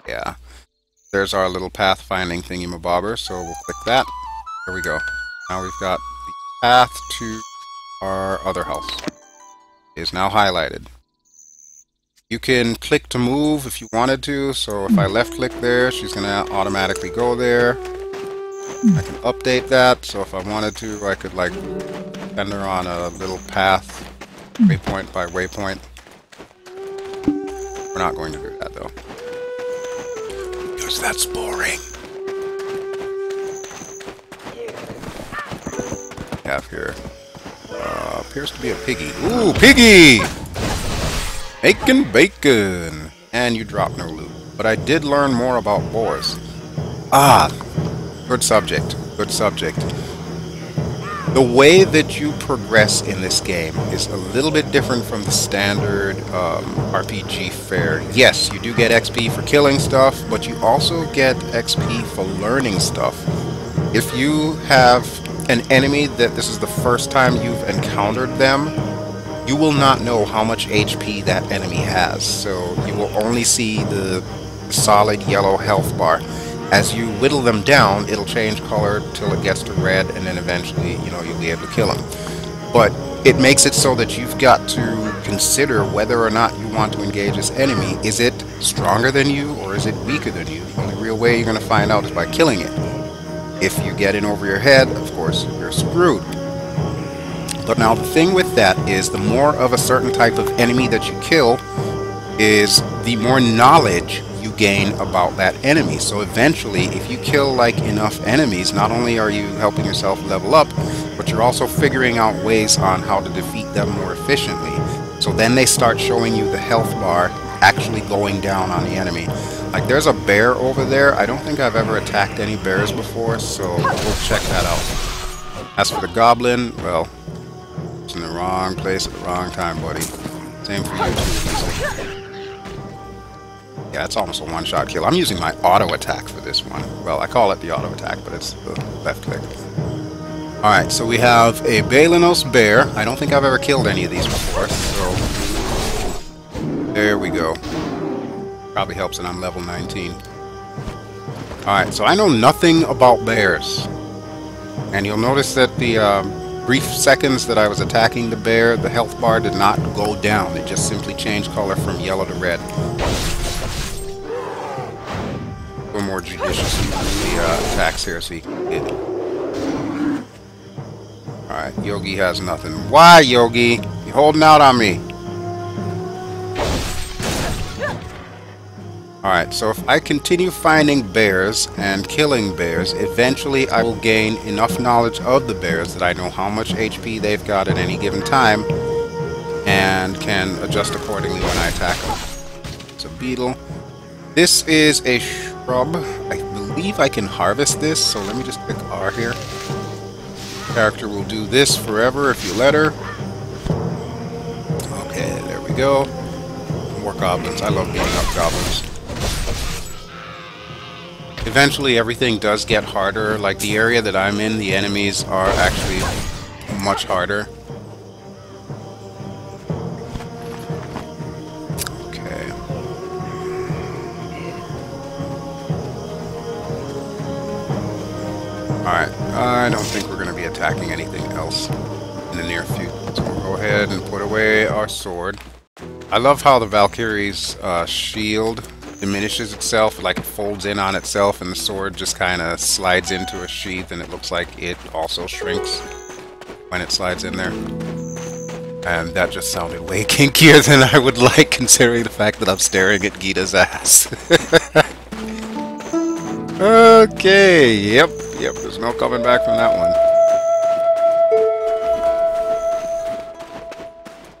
Yeah. There's our little pathfinding thingy-mabobber, so we'll click that. There we go. Now we've got the path to our other house. It is now highlighted. You can click to move if you wanted to, so if I left-click there, she's going to automatically go there. I can update that, so if I wanted to, I could like send her on a little path, waypoint by waypoint. We're not going to do that though, because that's boring. We have here appears to be a piggy. Ooh, piggy! Making bacon! And you drop no loot. But I did learn more about boars. Ah, good subject. Good subject. The way that you progress in this game is a little bit different from the standard RPG fare. Yes, you do get XP for killing stuff, but you also get XP for learning stuff. If you have an enemy that this is the first time you've encountered them, you will not know how much HP that enemy has, so you will only see the solid yellow health bar. As you whittle them down, it'll change color till it gets to red, and then eventually, you know, you'll be able to kill them. But it makes it so that you've got to consider whether or not you want to engage this enemy. Is it stronger than you, or is it weaker than you? The only real way you're going to find out is by killing it. If you get in over your head, of course, you're screwed. But now the thing with that is the more of a certain type of enemy that you kill is the more knowledge you gain about that enemy. So eventually, if you kill like enough enemies, not only are you helping yourself level up, but you're also figuring out ways on how to defeat them more efficiently. So then they start showing you the health bar actually going down on the enemy. Like there's a bear over there. I don't think I've ever attacked any bears before, so we'll check that out. As for the goblin, well, it's in the wrong place at the wrong time, buddy. Same for you too. Yeah, it's almost a one-shot kill. I'm using my auto attack for this one. Well, I call it the auto attack, but it's the left click. Alright, so we have a Balanos bear. I don't think I've ever killed any of these before, so there we go. Probably helps that I'm level 19. Alright, so I know nothing about bears. And you'll notice that the brief seconds that I was attacking the bear, the health bar did not go down. It just simply changed color from yellow to red. A little more judicious with the attacks here so you can hit. Alright, Yogi has nothing. Why, Yogi? You holding out on me? Alright, so if I continue finding bears and killing bears, eventually I will gain enough knowledge of the bears that I know how much HP they've got at any given time and can adjust accordingly when I attack them. It's a beetle. This is a shrub. I believe I can harvest this, so let me just click R here. The character will do this forever if you let her. Okay, there we go. More goblins. I love beating up goblins. Eventually everything does get harder. Like the area that I'm in, the enemies are actually much harder. Okay. Alright, I don't think we're going to be attacking anything else in the near future. So we'll go ahead and put away our sword. I love how the Valkyrie's shield diminishes itself, like it folds in on itself, and the sword just kind of slides into a sheath, and it looks like it also shrinks when it slides in there. And that just sounded way kinkier than I would like, considering the fact that I'm staring at Ghita's ass. Okay, yep, there's no coming back from that one.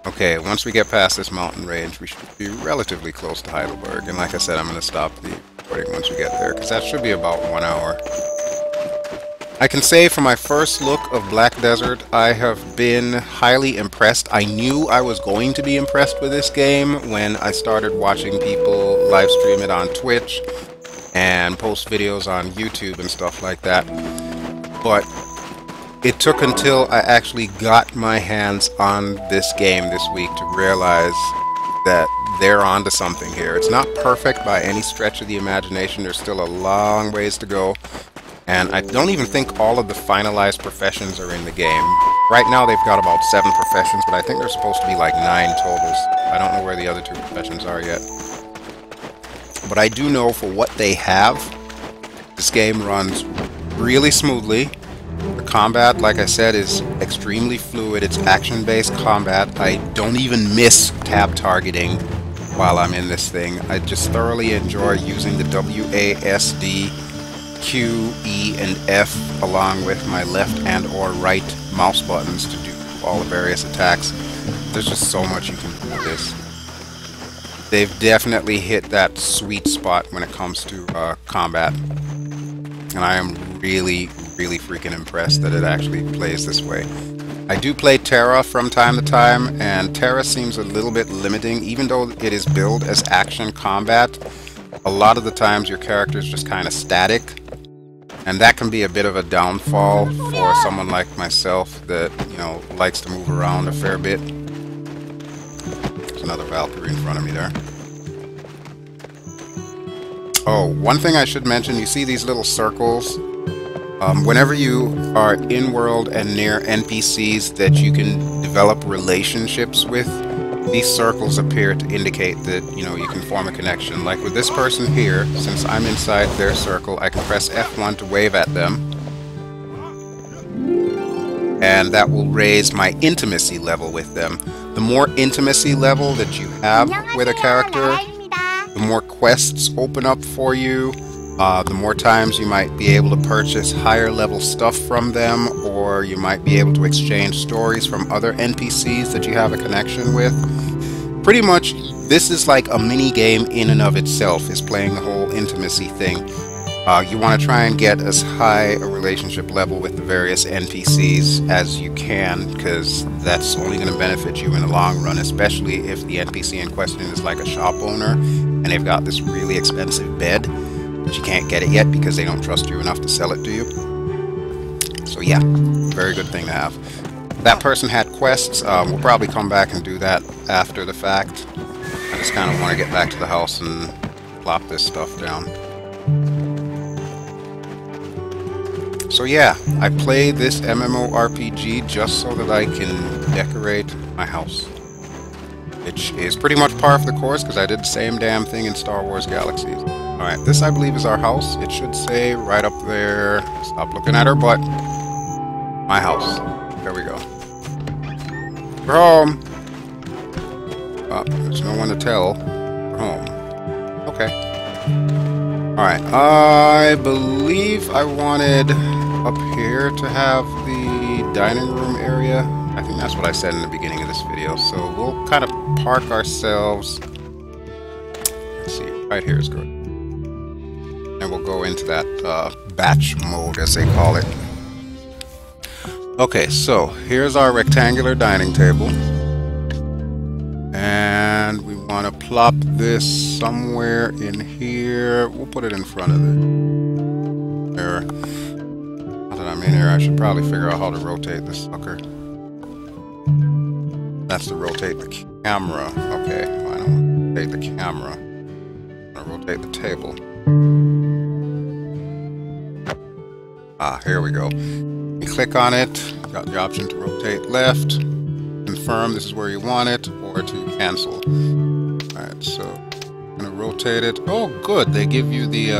Okay, once we get past this mountain range, we should be relatively close to Heidelberg. And like I said, I'm going to stop the recording once we get there, because that should be about 1 hour. I can say from my first look of Black Desert, I have been highly impressed. I knew I was going to be impressed with this game when I started watching people live stream it on Twitch and post videos on YouTube and stuff like that. But it took until I actually got my hands on this game this week to realize that they're onto something here. It's not perfect by any stretch of the imagination. There's still a long ways to go. And I don't even think all of the finalized professions are in the game. Right now they've got about 7 professions, but I think there's supposed to be like 9 totals. I don't know where the other 2 professions are yet. But I do know for what they have, this game runs really smoothly. The combat, like I said, is extremely fluid. It's action-based combat. I don't even miss tab targeting while I'm in this thing. I just thoroughly enjoy using the WASD, Q, E, and F along with my left and or right mouse buttons to do all the various attacks. There's just so much you can do with this. They've definitely hit that sweet spot when it comes to combat. And I am really freaking impressed that it actually plays this way. I do play Terra from time to time, and Terra seems a little bit limiting. Even though it is billed as action combat, a lot of the times your character is just kind of static. And that can be a bit of a downfall for someone like myself that, you know, likes to move around a fair bit. There's another Valkyrie in front of me there. Oh, one thing I should mention, you see these little circles? Whenever you are in-world and near NPCs that you can develop relationships with, these circles appear to indicate that, you know, you can form a connection. Like with this person here, since I'm inside their circle, I can press F1 to wave at them. And that will raise my intimacy level with them. The more intimacy level that you have with a character, the more quests open up for you, the more times you might be able to purchase higher level stuff from them, or you might be able to exchange stories from other NPCs that you have a connection with. Pretty much, this is like a mini game in and of itself, is playing the whole intimacy thing. You want to try and get as high a relationship level with the various NPCs as you can, because that's only going to benefit you in the long run, especially if the NPC in question is like a shop owner and they've got this really expensive bed, but you can't get it yet because they don't trust you enough to sell it to you. So yeah, very good thing to have. That person had quests. We'll probably come back and do that after the fact. I just kind of want to get back to the house and plop this stuff down. So yeah, I play this MMORPG just so that I can decorate my house, which is pretty much par for the course because I did the same damn thing in Star Wars Galaxies. Alright, this I believe is our house. It should say right up there, stop looking at her butt, my house. There we go. We're home! There's no one to tell. We're home. Okay. Alright, I believe I wanted up here to have the dining room area. I think that's what I said in the beginning of this video. So we'll kind of park ourselves. Let's see, right here is good. And we'll go into that batch mode, as they call it. Okay, so here's our rectangular dining table. And we want to plop this somewhere in here. We'll put it in front of it. There. Now that I'm in here, I should probably figure out how to rotate this sucker. That's to rotate the camera. Okay, well, I don't want to rotate the camera. I'm going to rotate the table. Ah, here we go. You click on it, got the option to rotate left, confirm this is where you want it, or to cancel. Alright, so I'm gonna rotate it. Oh, good, they give you the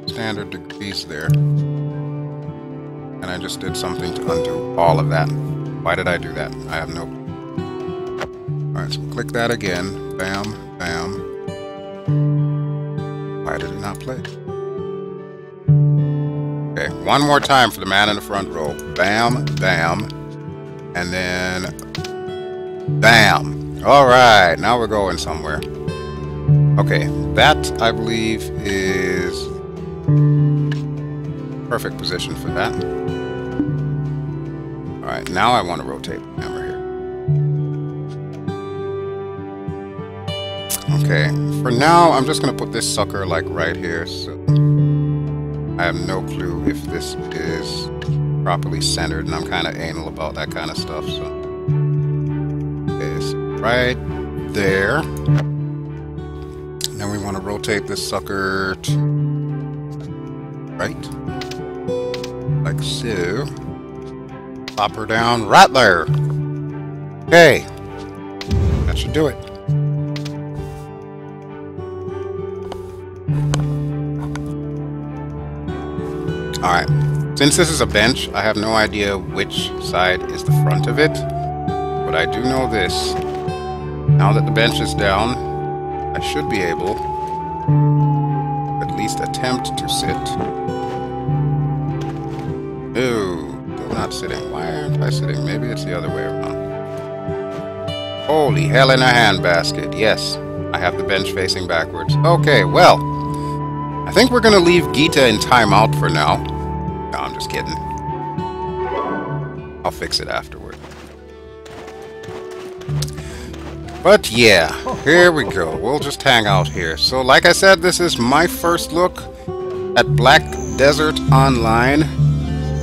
standard degrees there. And I just did something to undo all of that. Why did I do that? I have no... Alright, so click that again. Bam, bam. Why did it not play? Okay, one more time for the man in the front row. Bam, bam, and then bam. All right, now we're going somewhere. Okay, that I believe is perfect position for that. All right, now I want to rotate the camera here. Okay, for now, I'm just going to put this sucker like right here. So I have no clue if this is properly centered, and I'm kind of anal about that kind of stuff. So, okay, so right there. Now we want to rotate this sucker to right, like so. Pop her down right there. Okay, that should do it. Alright, since this is a bench, I have no idea which side is the front of it, but I do know this. Now that the bench is down, I should be able to at least attempt to sit. No, still not sitting. Why aren't I sitting? Maybe it's the other way around. Holy hell in a handbasket. Yes, I have the bench facing backwards. Okay, well, I think we're going to leave Ghita in timeout for now. No, I'm just kidding. I'll fix it afterward. But yeah, here we go. We'll just hang out here. So like I said, this is my first look at Black Desert Online.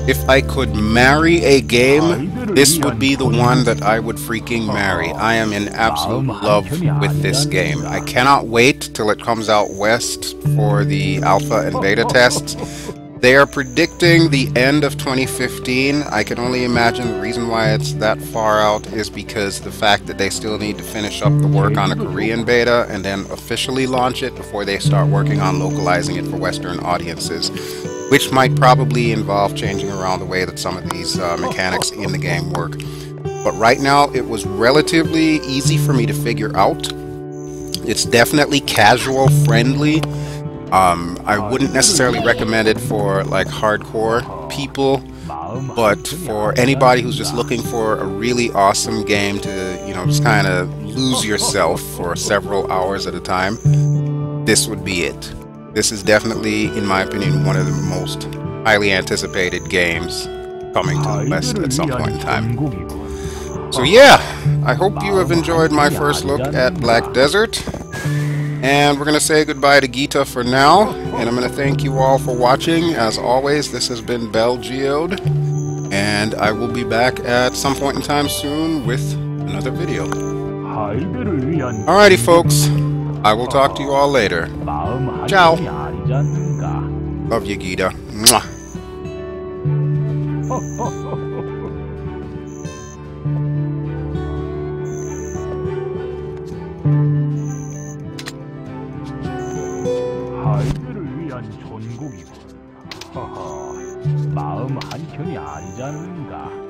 If I could marry a game, this would be the one that I would freaking marry. I am in absolute love with this game. I cannot wait till it comes out west for the alpha and beta tests. They are predicting the end of 2015. I can only imagine the reason why it's that far out is because the fact that they still need to finish up the work on a Korean beta and then officially launch it before they start working on localizing it for Western audiences, which might probably involve changing around the way that some of these mechanics in the game work. But right now, it was relatively easy for me to figure out. It's definitely casual friendly. I wouldn't necessarily recommend it for like hardcore people, but for anybody who's just looking for a really awesome game to, you know, just kind of lose yourself for several hours at a time, this would be it. This is definitely, in my opinion, one of the most highly anticipated games coming to the West at some point in time. So yeah, I hope you have enjoyed my first look at Black Desert. And we're going to say goodbye to Ghita for now, and I'm going to thank you all for watching. As always, this has been BelGeode, and I will be back at some point in time soon with another video. Alrighty folks, I will talk to you all later. Ciao! Love you, Ghita. Mwah. 아이들을 위한 전곡이군. 허허, 마음 한켠이 아니지 않는가.